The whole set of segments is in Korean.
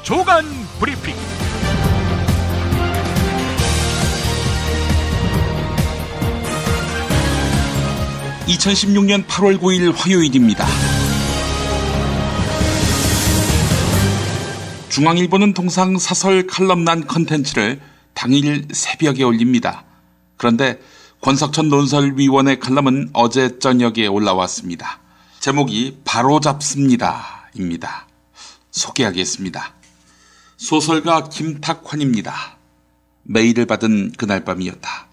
주간 브리핑. (2016년 8월 9일) 화요일입니다. 중앙일보는 통상 사설 칼럼난 컨텐츠를 당일 새벽에 올립니다. 그런데 권석천 논설위원의 칼럼은 어제 저녁에 올라왔습니다. 제목이 바로잡습니다 입니다. 소개하겠습니다. 소설가 김탁환입니다. 메일을 받은 그날 밤이었다.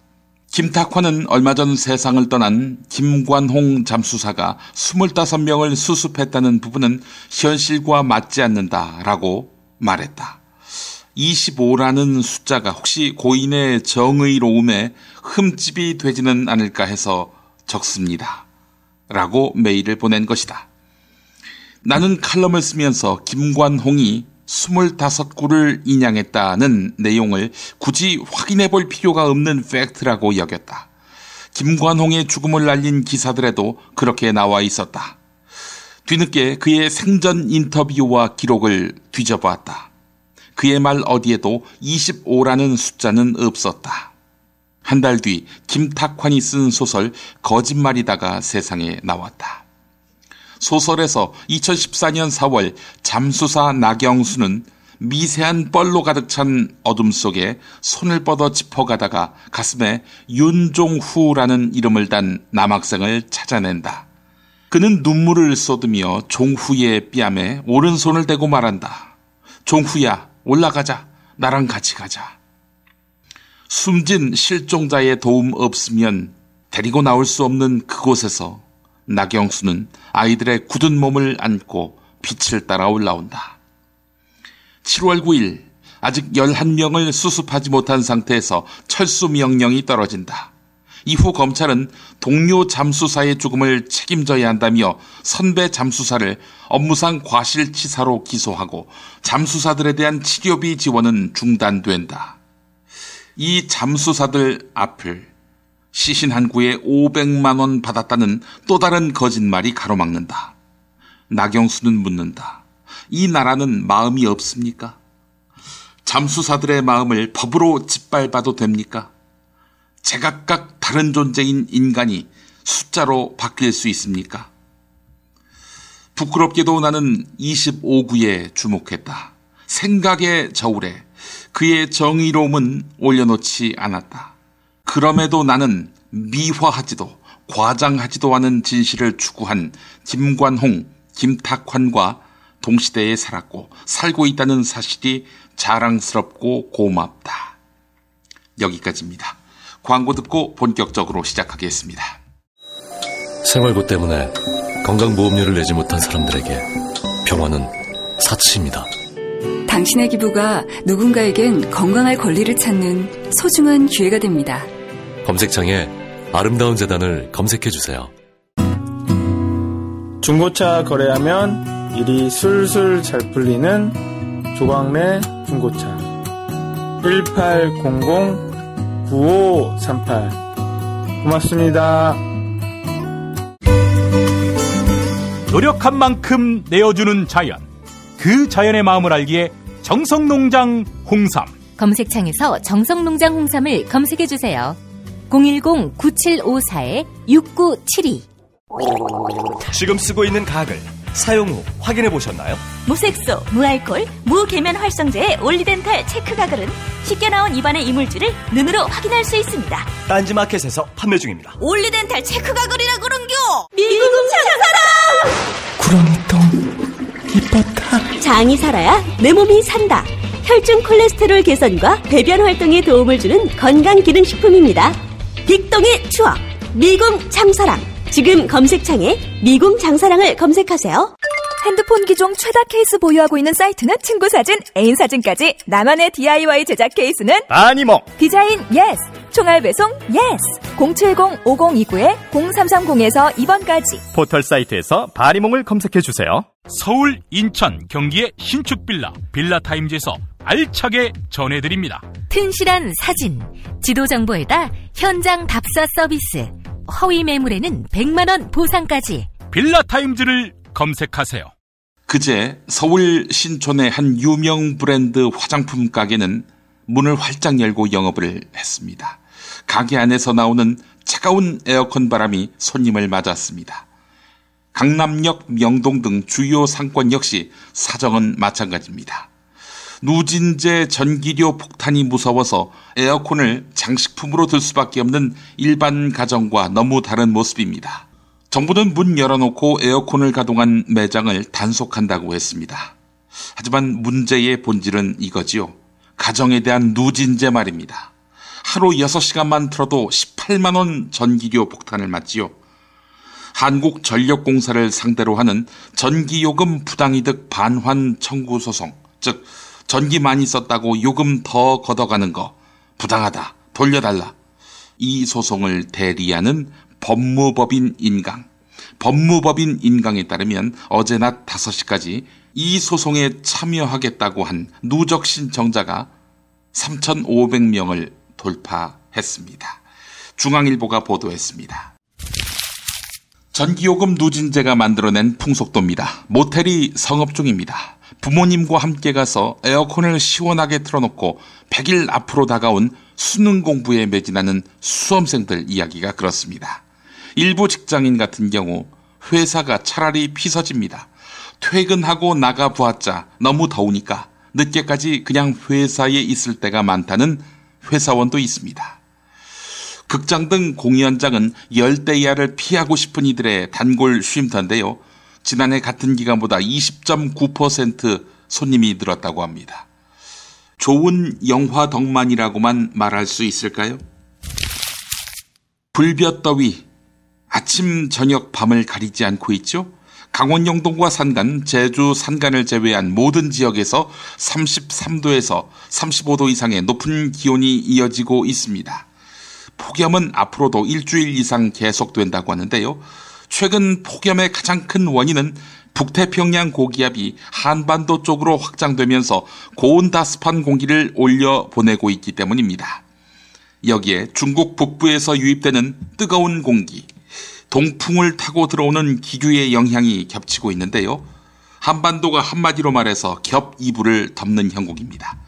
김탁환은 얼마 전 세상을 떠난 김관홍 잠수사가 25명을 수습했다는 부분은 현실과 맞지 않는다라고 말했다. 25라는 숫자가 혹시 고인의 정의로움에 흠집이 되지는 않을까 해서 적습니다. 라고 메일을 보낸 것이다. 나는 칼럼을 쓰면서 김관홍이 25구를 인양했다는 내용을 굳이 확인해 볼 필요가 없는 팩트라고 여겼다. 김관홍의 죽음을 알린 기사들에도 그렇게 나와 있었다. 뒤늦게 그의 생전 인터뷰와 기록을 뒤져보았다. 그의 말 어디에도 25라는 숫자는 없었다. 한 달 뒤 김탁환이 쓴 소설 거짓말이다가 세상에 나왔다. 소설에서 2014년 4월 잠수사 나경수는 미세한 뻘로 가득 찬 어둠 속에 손을 뻗어 짚어가다가 가슴에 윤종후라는 이름을 단 남학생을 찾아낸다. 그는 눈물을 쏟으며 종후의 뺨에 오른손을 대고 말한다. 종후야, 올라가자. 나랑 같이 가자. 숨진 실종자의 도움 없으면 데리고 나올 수 없는 그곳에서 나경수는 아이들의 굳은 몸을 안고 빛을 따라 올라온다. 7월 9일 아직 11명을 수습하지 못한 상태에서 철수 명령이 떨어진다. 이후 검찰은 동료 잠수사의 죽음을 책임져야 한다며 선배 잠수사를 업무상 과실치사로 기소하고 잠수사들에 대한 치료비 지원은 중단된다. 이 잠수사들 앞을 시신 한 구에 500만 원 받았다는 또 다른 거짓말이 가로막는다. 나경수는 묻는다. 이 나라는 마음이 없습니까? 잠수사들의 마음을 법으로 짓밟아도 됩니까? 제각각 다른 존재인 인간이 숫자로 바뀔 수 있습니까? 부끄럽게도 나는 25구에 주목했다. 생각의 저울에 그의 정의로움은 올려놓지 않았다. 그럼에도 나는 미화하지도 과장하지도 않은 진실을 추구한 김관홍, 김탁환과 동시대에 살았고 살고 있다는 사실이 자랑스럽고 고맙다. 여기까지입니다. 광고 듣고 본격적으로 시작하겠습니다. 생활고 때문에 건강보험료를 내지 못한 사람들에게 병원은 사치입니다. 당신의 기부가 누군가에겐 건강할 권리를 찾는 소중한 기회가 됩니다. 검색창에 아름다운 재단을 검색해주세요. 중고차 거래하면 일이 술술 잘 풀리는 조광래 중고차 1800-9538 고맙습니다. 노력한 만큼 내어주는 자연, 그 자연의 마음을 알기에 정성농장 홍삼. 검색창에서 정성농장 홍삼을 검색해주세요. 010-9754-6972. 지금 쓰고 있는 가글 사용 후 확인해보셨나요? 무색소, 무알콜, 무계면 활성제의 올리덴탈 체크 가글은 쉽게 나온 입안의 이물질을 눈으로 확인할 수 있습니다. 딴지마켓에서 판매 중입니다. 올리덴탈 체크 가글이라 그런겨. 미국 장사랑 구렁이똥 이뻤다. 장이 살아야 내 몸이 산다. 혈중 콜레스테롤 개선과 배변 활동에 도움을 주는 건강기능식품입니다. 빅동의 추억 미궁 장사랑. 지금 검색창에 미궁 장사랑을 검색하세요. 핸드폰 기종 최다 케이스 보유하고 있는 사이트는 친구 사진, 애인 사진까지 나만의 DIY 제작 케이스는 아니모. 디자인 예스, 총알 배송 예스. 070-5029-0330에서 2번까지 포털 사이트에서 바리몽을 검색해주세요. 서울, 인천, 경기의 신축 빌라 타임즈에서 알차게 전해드립니다. 튼실한 사진, 지도 정보에다 현장 답사 서비스, 허위 매물에는 100만 원 보상까지. 빌라 타임즈를 검색하세요. 그제 서울 신촌의 한 유명 브랜드 화장품 가게는 문을 활짝 열고 영업을 했습니다. 가게 안에서 나오는 차가운 에어컨 바람이 손님을 맞았습니다. 강남역, 명동 등 주요 상권 역시 사정은 마찬가지입니다. 누진제 전기료 폭탄이 무서워서 에어컨을 장식품으로 들 수밖에 없는 일반 가정과 너무 다른 모습입니다. 정부는 문 열어놓고 에어컨을 가동한 매장을 단속한다고 했습니다. 하지만 문제의 본질은 이거지요. 가정에 대한 누진제 말입니다. 하루 6시간만 틀어도 18만 원 전기료 폭탄을 맞지요. 한국전력공사를 상대로 하는 전기요금 부당이득 반환 청구 소송, 즉 전기 많이 썼다고 요금 더 걷어가는 거 부당하다, 돌려달라. 이 소송을 대리하는 법무법인 인강. 법무법인 인강에 따르면 어제 낮 5시까지 이 소송에 참여하겠다고 한 누적 신청자가 3,500명을 돌파했습니다. 중앙일보가 보도했습니다. 전기요금 누진제가 만들어낸 풍속도입니다. 모텔이 성업 중입니다. 부모님과 함께 가서 에어컨을 시원하게 틀어놓고 100일 앞으로 다가온 수능 공부에 매진하는 수험생들 이야기가 그렇습니다. 일부 직장인 같은 경우 회사가 차라리 피서집니다. 퇴근하고 나가보았자 너무 더우니까 늦게까지 그냥 회사에 있을 때가 많다는 회사원도 있습니다. 극장 등 공연장은 열대 야를 피하고 싶은 이들의 단골 쉼터인데요. 지난해 같은 기간보다 20.9% 손님이 늘었다고 합니다. 좋은 영화 덕만이라고만 말할 수 있을까요? 불볕더위, 아침, 저녁, 밤을 가리지 않고 있죠? 강원 영동과 산간, 제주 산간을 제외한 모든 지역에서 33도에서 35도 이상의 높은 기온이 이어지고 있습니다. 폭염은 앞으로도 일주일 이상 계속된다고 하는데요. 최근 폭염의 가장 큰 원인은 북태평양 고기압이 한반도 쪽으로 확장되면서 고온다습한 공기를 올려보내고 있기 때문입니다. 여기에 중국 북부에서 유입되는 뜨거운 공기, 동풍을 타고 들어오는 기류의 영향이 겹치고 있는데요. 한반도가 한마디로 말해서 겹이불을 덮는 형국입니다.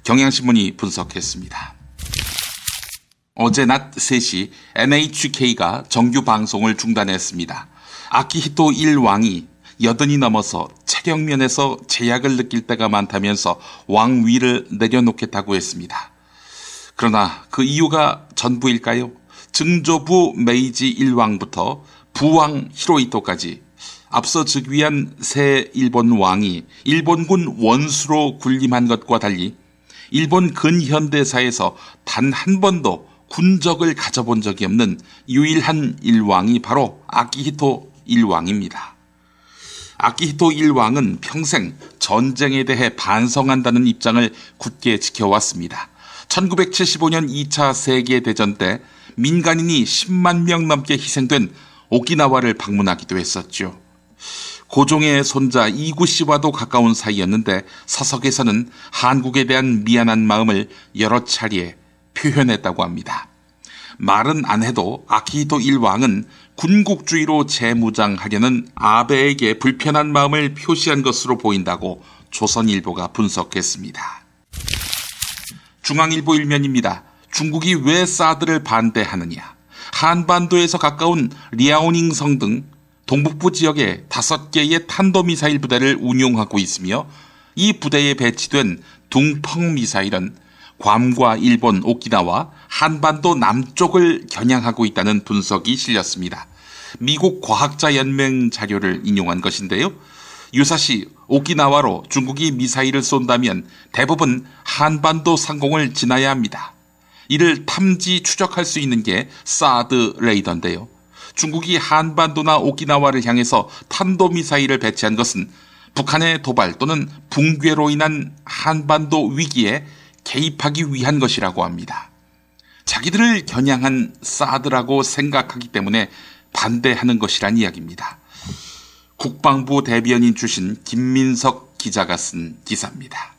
경향신문이 분석했습니다. 어제 낮 3시 NHK가 정규 방송을 중단했습니다. 아키히토 1왕이 여든이 넘어서 체력면에서 제약을 느낄 때가 많다면서 왕위를 내려놓겠다고 했습니다. 그러나 그 이유가 전부일까요? 증조부 메이지 1왕부터 부왕 히로히토까지 앞서 즉위한 새 일본 왕이 일본군 원수로 군림한 것과 달리 일본 근현대사에서 단 한 번도 군적을 가져본 적이 없는 유일한 일왕이 바로 아키히토 1왕입니다. 아키히토 1왕은 평생 전쟁에 대해 반성한다는 입장을 굳게 지켜왔습니다. 1975년 2차 세계대전 때 민간인이 10만 명 넘게 희생된 오키나와를 방문하기도 했었죠. 고종의 손자 이구 씨와도 가까운 사이였는데 서석에서는 한국에 대한 미안한 마음을 여러 차례 표현했다고 합니다. 말은 안 해도 아키히토 1왕은 군국주의로 재무장하려는 아베에게 불편한 마음을 표시한 것으로 보인다고 조선일보가 분석했습니다. 중앙일보 일면입니다. 중국이 왜 사드를 반대하느냐. 한반도에서 가까운 리아오닝성 등 동북부 지역에 5개의 탄도미사일 부대를 운용하고 있으며 이 부대에 배치된 둥펑 미사일은 괌과 일본 오키나와 한반도 남쪽을 겨냥하고 있다는 분석이 실렸습니다. 미국 과학자연맹 자료를 인용한 것인데요. 유사시 오키나와로 중국이 미사일을 쏜다면 대부분 한반도 상공을 지나야 합니다. 이를 탐지 추적할 수 있는 게 사드 레이더인데요. 중국이 한반도나 오키나와를 향해서 탄도미사일을 배치한 것은 북한의 도발 또는 붕괴로 인한 한반도 위기에 개입하기 위한 것이라고 합니다. 자기들을 겨냥한 사드라고 생각하기 때문에 반대하는 것이란 이야기입니다. 국방부 대변인 출신 김민석 기자가 쓴 기사입니다.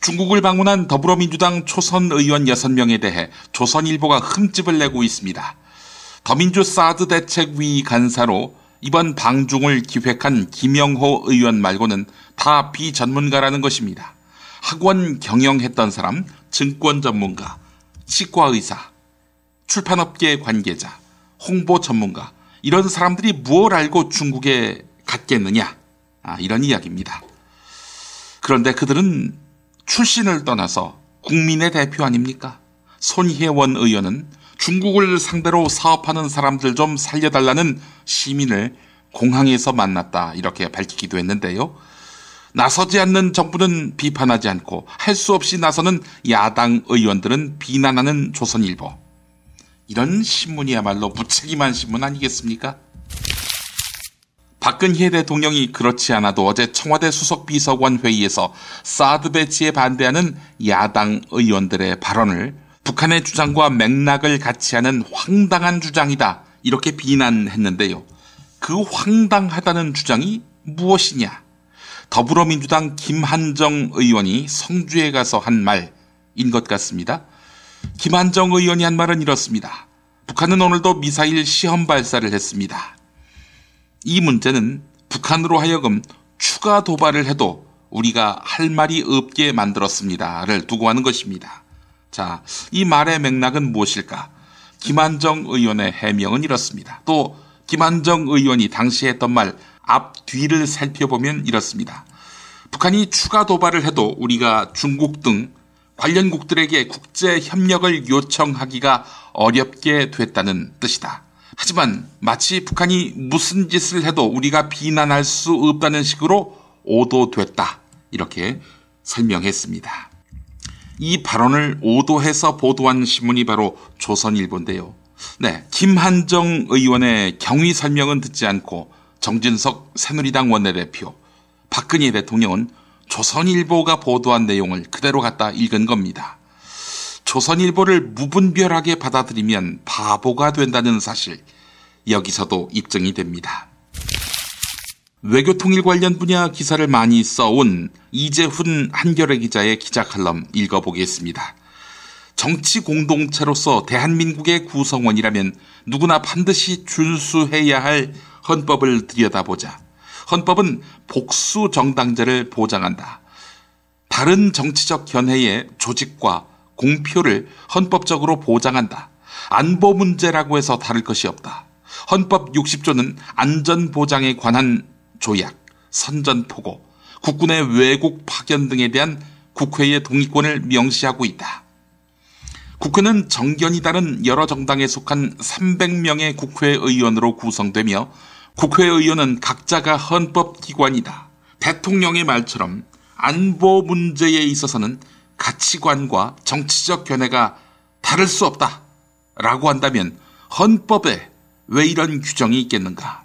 중국을 방문한 더불어민주당 초선 의원 6명에 대해 조선일보가 흠집을 내고 있습니다. 더민주 사드 대책위 간사로 이번 방중을 기획한 김영호 의원 말고는 다 비전문가라는 것입니다. 학원 경영했던 사람, 증권 전문가, 치과의사, 출판업계 관계자, 홍보 전문가, 이런 사람들이 무엇을 알고 중국에 갔겠느냐, 이런 이야기입니다. 그런데 그들은 출신을 떠나서 국민의 대표 아닙니까? 손혜원 의원은 중국을 상대로 사업하는 사람들 좀 살려달라는 시민을 공항에서 만났다, 이렇게 밝히기도 했는데요. 나서지 않는 정부는 비판하지 않고 할 수 없이 나서는 야당 의원들은 비난하는 조선일보. 이런 신문이야말로 무책임한 신문 아니겠습니까? 박근혜 대통령이 그렇지 않아도 어제 청와대 수석비서관 회의에서 사드 배치에 반대하는 야당 의원들의 발언을 북한의 주장과 맥락을 같이 하는 황당한 주장이다, 이렇게 비난했는데요. 그 황당하다는 주장이 무엇이냐? 더불어민주당 김한정 의원이 성주에 가서 한 말인 것 같습니다. 김한정 의원이 한 말은 이렇습니다. 북한은 오늘도 미사일 시험 발사를 했습니다. 이 문제는 북한으로 하여금 추가 도발을 해도 우리가 할 말이 없게 만들었습니다를 두고 하는 것입니다. 자, 이 말의 맥락은 무엇일까? 김한정 의원의 해명은 이렇습니다. 또 김한정 의원이 당시 했던 말 앞뒤를 살펴보면 이렇습니다. 북한이 추가 도발을 해도 우리가 중국 등 관련국들에게 국제 협력을 요청하기가 어렵게 됐다는 뜻이다. 하지만 마치 북한이 무슨 짓을 해도 우리가 비난할 수 없다는 식으로 오도됐다, 이렇게 설명했습니다. 이 발언을 오도해서 보도한 신문이 바로 조선일보인데요. 네, 김한정 의원의 경위 설명은 듣지 않고 정진석 새누리당 원내대표, 박근혜 대통령은 조선일보가 보도한 내용을 그대로 갖다 읽은 겁니다. 조선일보를 무분별하게 받아들이면 바보가 된다는 사실, 여기서도 입증이 됩니다. 외교통일 관련 분야 기사를 많이 써온 이재훈 한겨레 기자의 기자 칼럼 읽어보겠습니다. 정치 공동체로서 대한민국의 구성원이라면 누구나 반드시 준수해야 할 헌법을 들여다보자. 헌법은 복수 정당제를 보장한다. 다른 정치적 견해의 조직과 공표를 헌법적으로 보장한다. 안보 문제라고 해서 다를 것이 없다. 헌법 60조는 안전보장에 관한 조약, 선전포고, 국군의 외국 파견 등에 대한 국회의 동의권을 명시하고 있다. 국회는 정견이 다른 여러 정당에 속한 300명의 국회의원으로 구성되며 국회의원은 각자가 헌법기관이다. 대통령의 말처럼 안보 문제에 있어서는 가치관과 정치적 견해가 다를 수 없다 라고 한다면 헌법에 왜 이런 규정이 있겠는가?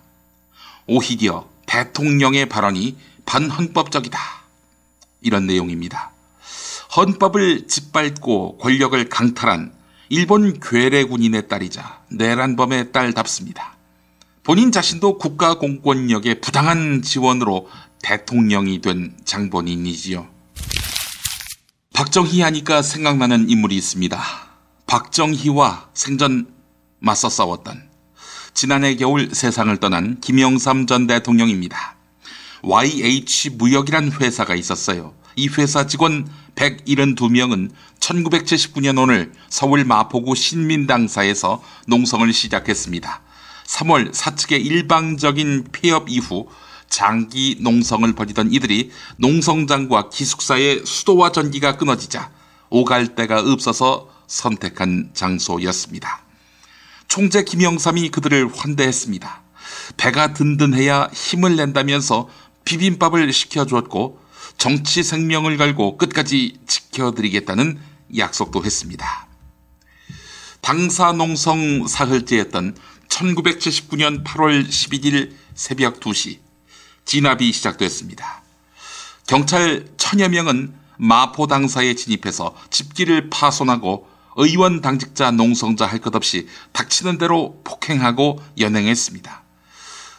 오히려 대통령의 발언이 반헌법적이다, 이런 내용입니다. 헌법을 짓밟고 권력을 강탈한 일본 괴뢰군인의 딸이자 내란범의 딸답습니다. 본인 자신도 국가공권력의 부당한 지원으로 대통령이 된 장본인이지요. 박정희 하니까 생각나는 인물이 있습니다. 박정희와 생전 맞서 싸웠던, 지난해 겨울 세상을 떠난 김영삼 전 대통령입니다. YH무역이란 회사가 있었어요. 이 회사 직원 172명은 1979년 오늘 서울 마포구 신민당사에서 농성을 시작했습니다. 3월 사측의 일방적인 폐업 이후 장기 농성을 벌이던 이들이 농성장과 기숙사의 수도와 전기가 끊어지자 오갈 데가 없어서 선택한 장소였습니다. 총재 김영삼이 그들을 환대했습니다. 배가 든든해야 힘을 낸다면서 비빔밥을 시켜주었고 정치 생명을 걸고 끝까지 지켜드리겠다는 약속도 했습니다. 당사 농성 사흘째였던 1979년 8월 11일 새벽 2시 진압이 시작됐습니다. 경찰 1000여 명은 마포 당사에 진입해서 집기를 파손하고 의원 당직자 농성자 할 것 없이 닥치는 대로 폭행하고 연행했습니다.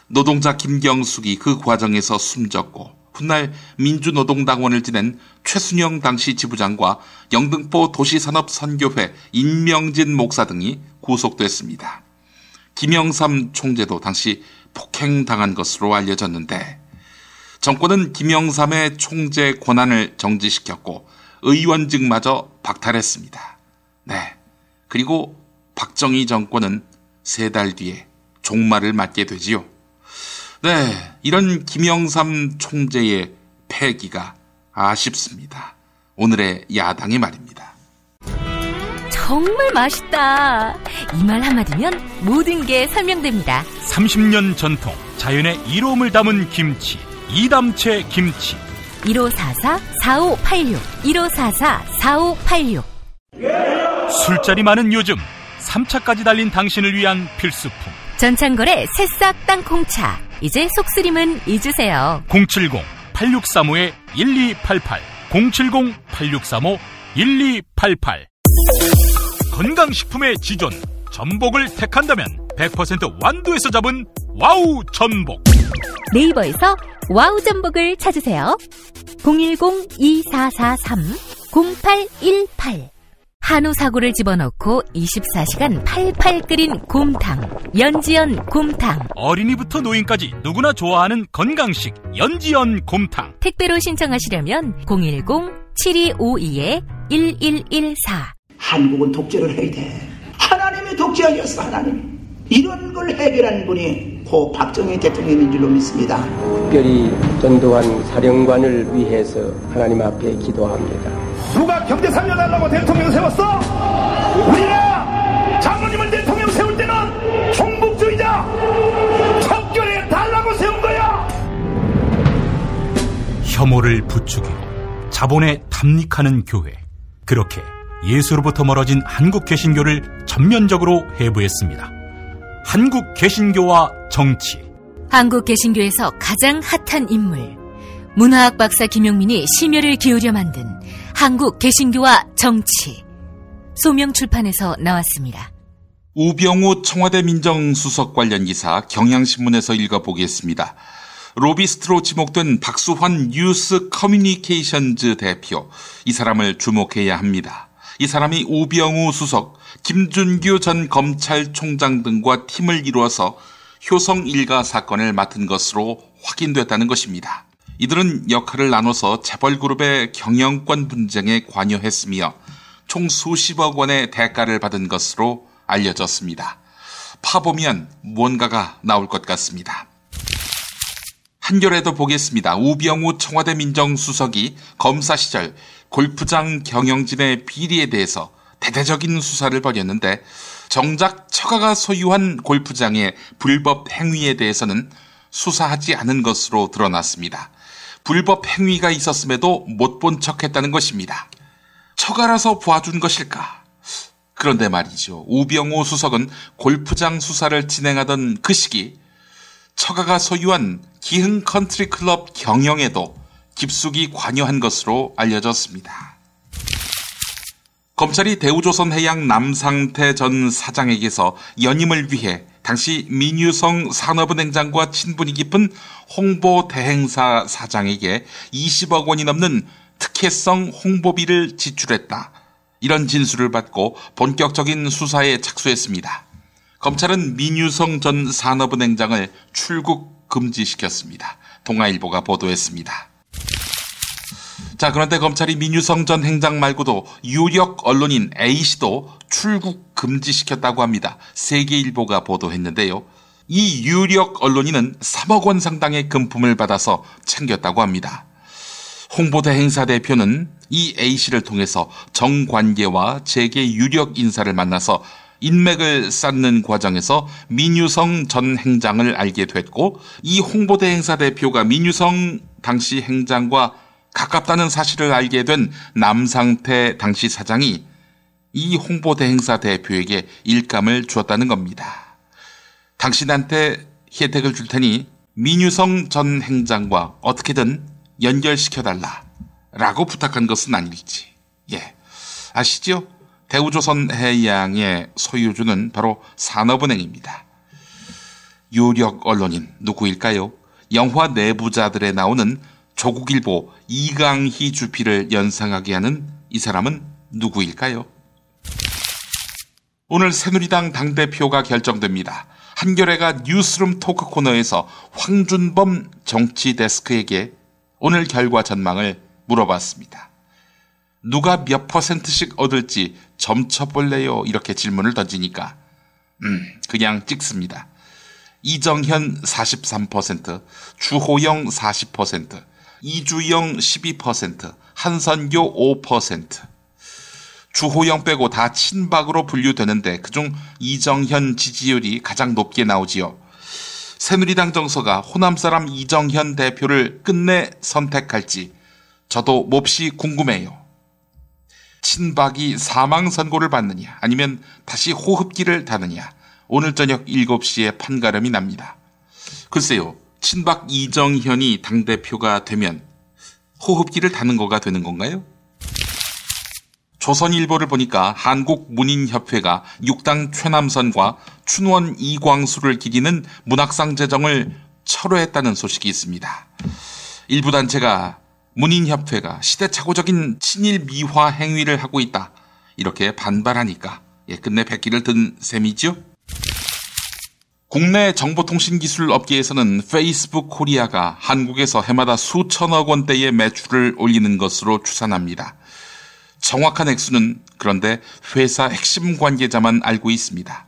노동자 김경숙이 그 과정에서 숨졌고 훗날 민주노동당원을 지낸 최순영 당시 지부장과 영등포 도시산업선교회 임명진 목사 등이 구속됐습니다. 김영삼 총재도 당시 폭행당한 것으로 알려졌는데 정권은 김영삼의 총재 권한을 정지시켰고 의원직마저 박탈했습니다. 네. 그리고 박정희 정권은 3달 뒤에 종말을 맞게 되지요. 네. 이런 김영삼 총재의 패기가 아쉽습니다. 오늘의 야당의 말입니다. 정말 맛있다. 이 말 한마디면 모든 게 설명됩니다. 30년 전통 자연의 이로움을 담은 김치, 이담채 김치. 1544-4586 1544-4586. 술자리 많은 요즘 3차까지 달린 당신을 위한 필수품 전창걸의 새싹 땅콩차. 이제 속쓰림은 잊으세요. 070-8635-1288 070-8635-1288. 건강식품의 지존 전복을 택한다면 100% 완도에서 잡은 와우 전복. 네이버에서 와우 전복을 찾으세요. 010-2443-0818. 한우 사고를 집어넣고 24시간 팔팔 끓인 곰탕, 연지연 곰탕. 어린이부터 노인까지 누구나 좋아하는 건강식 연지연 곰탕. 택배로 신청하시려면 010-7252-1114. 한국은 독재를 해야 돼. 하나님이 독재하셨어. 하나님. 이런 걸 해결한 분이 고 박정희 대통령인 줄로 믿습니다. 특별히 전두환 사령관을 위해서 하나님 앞에 기도합니다. 누가 경제 살려달라고 대통령 세웠어? 우리가 장모님을 대통령 세울 때는 종북주의자 척결해 달라고 세운 거야. 혐오를 부추기고 자본에 탐닉하는 교회. 그렇게 예수로부터 멀어진 한국 개신교를 전면적으로 해부했습니다. 한국 개신교와 정치. 한국 개신교에서 가장 핫한 인물, 문화학 박사 김용민이 심혈을 기울여 만든 한국 개신교와 정치. 소명출판에서 나왔습니다. 우병우 청와대 민정수석 관련 기사 경향신문에서 읽어보겠습니다. 로비스트로 지목된 박수환 뉴스 커뮤니케이션즈 대표. 이 사람을 주목해야 합니다. 이 사람이 우병우 수석, 김준규 전 검찰총장 등과 팀을 이루어서 효성 일가 사건을 맡은 것으로 확인됐다는 것입니다. 이들은 역할을 나눠서 재벌그룹의 경영권 분쟁에 관여했으며 총 수십억 원의 대가를 받은 것으로 알려졌습니다. 파보면 뭔가가 나올 것 같습니다. 한겨레도 보겠습니다. 우병우 청와대 민정수석이 검사 시절 골프장 경영진의 비리에 대해서 대대적인 수사를 벌였는데 정작 처가가 소유한 골프장의 불법 행위에 대해서는 수사하지 않은 것으로 드러났습니다. 불법 행위가 있었음에도 못 본 척했다는 것입니다. 처가라서 봐준 것일까? 그런데 말이죠. 우병우 수석은 골프장 수사를 진행하던 그 시기 처가가 소유한 기흥 컨트리클럽 경영에도 깊숙이 관여한 것으로 알려졌습니다. 검찰이 대우조선해양 남상태 전 사장에게서 연임을 위해 당시 민유성 산업은행장과 친분이 깊은 홍보 대행사 사장에게 20억 원이 넘는 특혜성 홍보비를 지출했다. 이런 진술을 받고 본격적인 수사에 착수했습니다. 검찰은 민유성 전 산업은행장을 출국 금지시켰습니다. 동아일보가 보도했습니다. 자, 그런데 검찰이 민유성 전 행장 말고도 유력 언론인 A씨도 출국 금지시켰다고 합니다. 세계일보가 보도했는데요. 이 유력 언론인은 3억 원 상당의 금품을 받아서 챙겼다고 합니다. 홍보대 행사 대표는 이 A씨를 통해서 정관계와 재계 유력 인사를 만나서 인맥을 쌓는 과정에서 민유성 전 행장을 알게 됐고, 이 홍보대 행사 대표가 민유성 당시 행장과 가깝다는 사실을 알게 된 남상태 당시 사장이 이 홍보대 행사 대표에게 일감을 주었다는 겁니다. 당신한테 혜택을 줄 테니 민유성 전 행장과 어떻게든 연결시켜달라 라고 부탁한 것은 아닐지. 예, 아시죠? 대우조선해양의 소유주는 바로 산업은행입니다. 유력 언론인 누구일까요? 영화 내부자들에 나오는 조국일보 이강희 주필을 연상하게 하는 이 사람은 누구일까요? 오늘 새누리당 당대표가 결정됩니다. 한겨레가 뉴스룸 토크 코너에서 황준범 정치데스크에게 오늘 결과 전망을 물어봤습니다. 누가 몇 %씩 얻을지 점쳐볼래요? 이렇게 질문을 던지니까 그냥 찍습니다. 이정현 43%, 주호영 40%, 이주영 12%, 한선교 5%. 주호영 빼고 다 친박으로 분류되는데 그중 이정현 지지율이 가장 높게 나오지요. 새누리당 정서가 호남 사람 이정현 대표를 끝내 선택할지 저도 몹시 궁금해요. 친박이 사망 선고를 받느냐 아니면 다시 호흡기를 다느냐 오늘 저녁 7시에 판가름이 납니다. 글쎄요. 친박 이정현이 당대표가 되면 호흡기를 다는 거가 되는 건가요? 조선일보를 보니까 한국문인협회가 6당 최남선과 춘원 이광수를 기리는 문학상 제정을 철회했다는 소식이 있습니다. 일부 단체가 문인협회가 시대착오적인 친일 미화 행위를 하고 있다 이렇게 반발하니까 끝내 백기를 든 셈이죠. 국내 정보통신기술 업계에서는 페이스북 코리아가 한국에서 해마다 수천억 원대의 매출을 올리는 것으로 추산합니다. 정확한 액수는 그런데 회사 핵심 관계자만 알고 있습니다.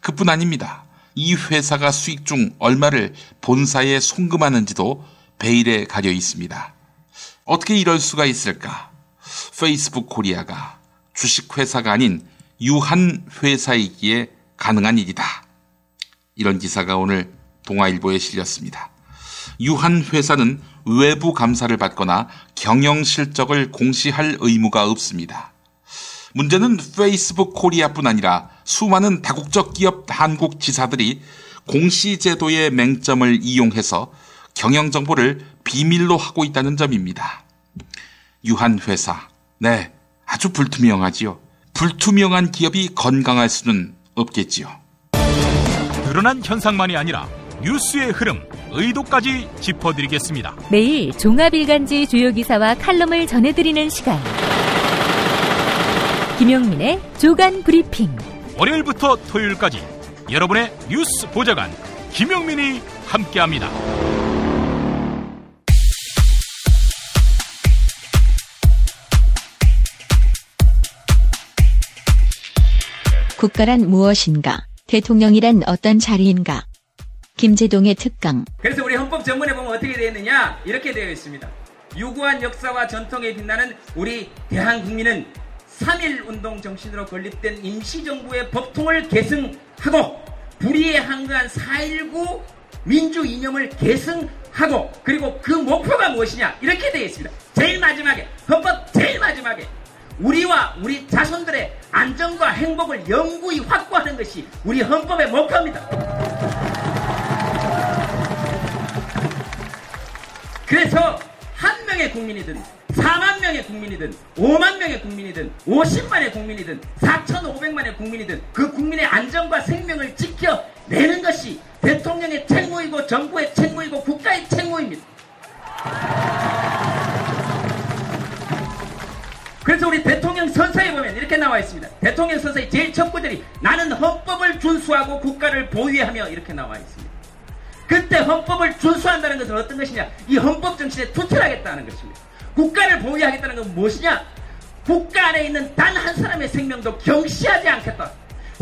그뿐 아닙니다. 이 회사가 수익 중 얼마를 본사에 송금하는지도 베일에 가려 있습니다. 어떻게 이럴 수가 있을까? 페이스북 코리아가 주식회사가 아닌 유한회사이기에 가능한 일이다. 이런 기사가 오늘 동아일보에 실렸습니다. 유한회사는 외부 감사를 받거나 경영 실적을 공시할 의무가 없습니다. 문제는 페이스북 코리아뿐 아니라 수많은 다국적 기업 한국 지사들이 공시제도의 맹점을 이용해서 경영 정보를 비밀로 하고 있다는 점입니다. 유한회사, 네, 아주 불투명하지요. 불투명한 기업이 건강할 수는 없겠지요. 드러난 현상만이 아니라 뉴스의 흐름, 의도까지 짚어드리겠습니다. 매일 종합일간지 주요 기사와 칼럼을 전해드리는 시간. 김용민의 조간 브리핑. 월요일부터 토요일까지 여러분의 뉴스 보좌관 김용민이 함께합니다. 국가란 무엇인가? 대통령이란 어떤 자리인가? 김제동의 특강. 그래서 우리 헌법 전문에 보면 어떻게 되어 있느냐? 이렇게 되어 있습니다. 유구한 역사와 전통에 빛나는 우리 대한국민은 3.1운동 정신으로 건립된 임시정부의 법통을 계승하고 불의에 한가한 4.19 민주 이념을 계승하고 그리고 그 목표가 무엇이냐? 이렇게 되어 있습니다. 제일 마지막에, 헌법 제일 마지막에 우리와 우리 자손들의 안전과 행복을 영구히 확보하는 것이 우리 헌법의 목표입니다. 그래서 한 명의 국민이든 4만 명의 국민이든 5만 명의 국민이든 50만의 국민이든 4,500만의 국민이든 그 국민의 안전과 생명을 지켜내는 것이 대통령의 책무이고 정부의 책무이고 국가의 책무입니다. 그래서 우리 대통령 선서에 보면 이렇게 나와 있습니다. 대통령 선서의 제일 첫 구절이 나는 헌법을 준수하고 국가를 보위하며 이렇게 나와 있습니다. 그때 헌법을 준수한다는 것은 어떤 것이냐? 이 헌법 정신에 투철하겠다는 것입니다. 국가를 보위하겠다는 건 무엇이냐? 국가 안에 있는 단 한 사람의 생명도 경시하지 않겠다.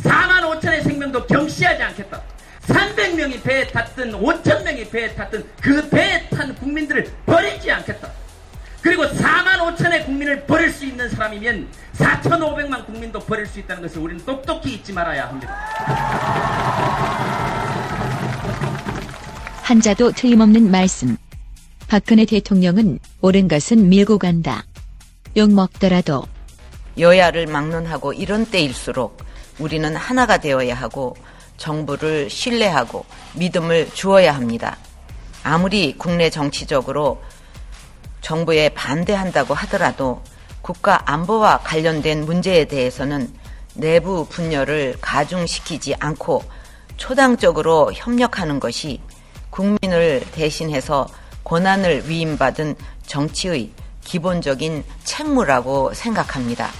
4만 5천의 생명도 경시하지 않겠다. 300명이 배에 탔든 5,000명이 배에 탔든 그 배에 탄 국민들을 버리지 않겠다. 그리고 4만 5천의 국민을 버릴 수 있는 사람이면 4,500만 국민도 버릴 수 있다는 것을 우리는 똑똑히 잊지 말아야 합니다. 한자도 틀림없는 말씀. 박근혜 대통령은 옳은 것은 밀고 간다. 욕먹더라도. 여야를 막론하고 이런 때일수록 우리는 하나가 되어야 하고 정부를 신뢰하고 믿음을 주어야 합니다. 아무리 국내 정치적으로 정부에 반대한다고 하더라도 국가 안보와 관련된 문제에 대해서는 내부 분열을 가중시키지 않고 초당적으로 협력하는 것이 국민을 대신해서 권한을 위임받은 정치의 기본적인 책무라고 생각합니다.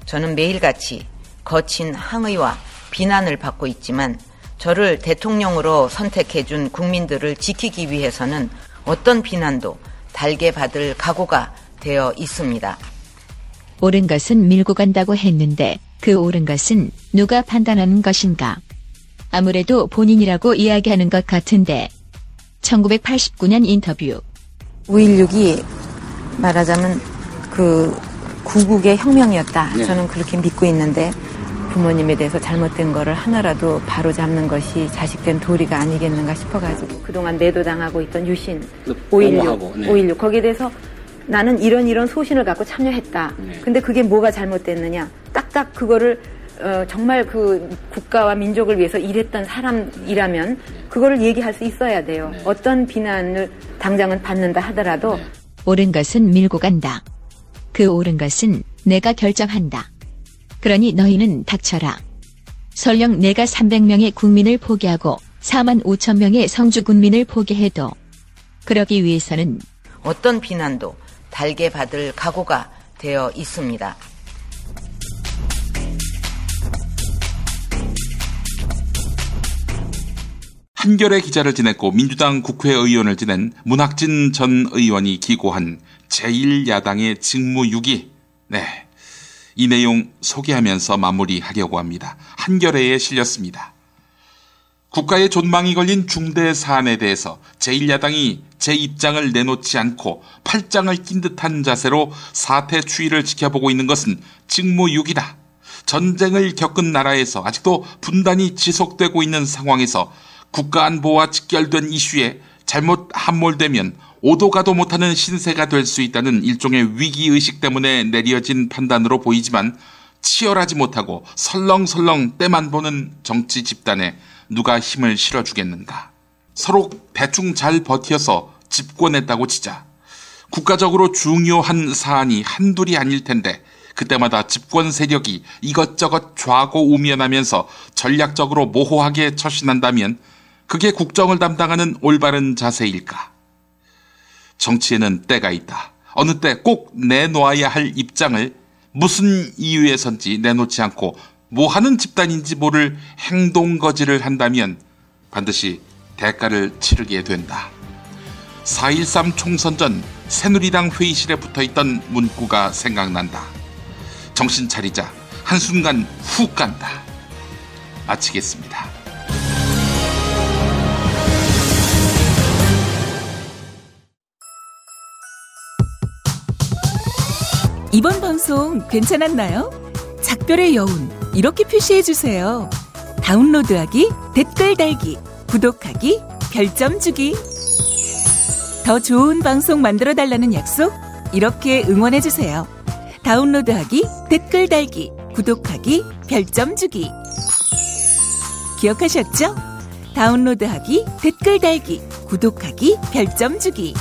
저는 매일같이 거친 항의와 비난을 받고 있지만 저를 대통령으로 선택해준 국민들을 지키기 위해서는 어떤 비난도 달게 받을 각오가 되어 있습니다. 옳은 것은 밀고 간다고 했는데 그 옳은 것은 누가 판단하는 것인가? 아무래도 본인이라고 이야기하는 것 같은데 1989년 인터뷰 5.16이 말하자면 그 구국의 혁명이었다. 네. 저는 그렇게 믿고 있는데 부모님에 대해서 잘못된 거를 하나라도 바로잡는 것이 자식된 도리가 아니겠는가 싶어가지고 그동안 매도당하고 있던 유신 5.16, 네. 5.16 거기에 대해서 나는 이런 소신을 갖고 참여했다. 네. 근데 그게 뭐가 잘못됐느냐. 딱딱 그거를 정말 그 국가와 민족을 위해서 일했던 사람이라면 그거를 얘기할 수 있어야 돼요. 네. 어떤 비난을 당장은 받는다 하더라도 네. 옳은 것은 밀고 간다. 그 옳은 것은 내가 결정한다. 그러니 너희는 닥쳐라. 설령 내가 300명의 국민을 포기하고 4만 5천 명의 성주 군민을 포기해도 그러기 위해서는 어떤 비난도 달게 받을 각오가 되어 있습니다. 한겨레 기자를 지냈고 민주당 국회의원을 지낸 문학진 전 의원이 기고한 제1야당의 직무유기. 네, 이 내용 소개하면서 마무리하려고 합니다. 한겨레에 실렸습니다. 국가의 존망이 걸린 중대 사안에 대해서 제1야당이 제 입장을 내놓지 않고 팔짱을 낀 듯한 자세로 사태 추이를 지켜보고 있는 것은 직무유기다. 전쟁을 겪은 나라에서 아직도 분단이 지속되고 있는 상황에서 국가안보와 직결된 이슈에 잘못 함몰되면 오도 가도 못하는 신세가 될 수 있다는 일종의 위기의식 때문에 내려진 판단으로 보이지만 치열하지 못하고 설렁설렁 때만 보는 정치 집단에 누가 힘을 실어주겠는가. 서로 대충 잘 버텨서 집권했다고 치자. 국가적으로 중요한 사안이 한둘이 아닐 텐데 그때마다 집권 세력이 이것저것 좌고우면하면서 전략적으로 모호하게 처신한다면 그게 국정을 담당하는 올바른 자세일까? 정치에는 때가 있다. 어느 때 꼭 내놓아야 할 입장을 무슨 이유에선지 내놓지 않고 뭐 하는 집단인지 모를 행동거지를 한다면 반드시 대가를 치르게 된다. 4.13 총선 전 새누리당 회의실에 붙어있던 문구가 생각난다. 정신 차리자. 한순간 훅 간다. 마치겠습니다. 이번 방송 괜찮았나요? 작별의 여운 이렇게 표시해주세요. 다운로드하기, 댓글 달기, 구독하기, 별점 주기. 더 좋은 방송 만들어달라는 약속 이렇게 응원해주세요. 다운로드하기, 댓글 달기, 구독하기, 별점 주기. 기억하셨죠? 다운로드하기, 댓글 달기, 구독하기, 별점 주기.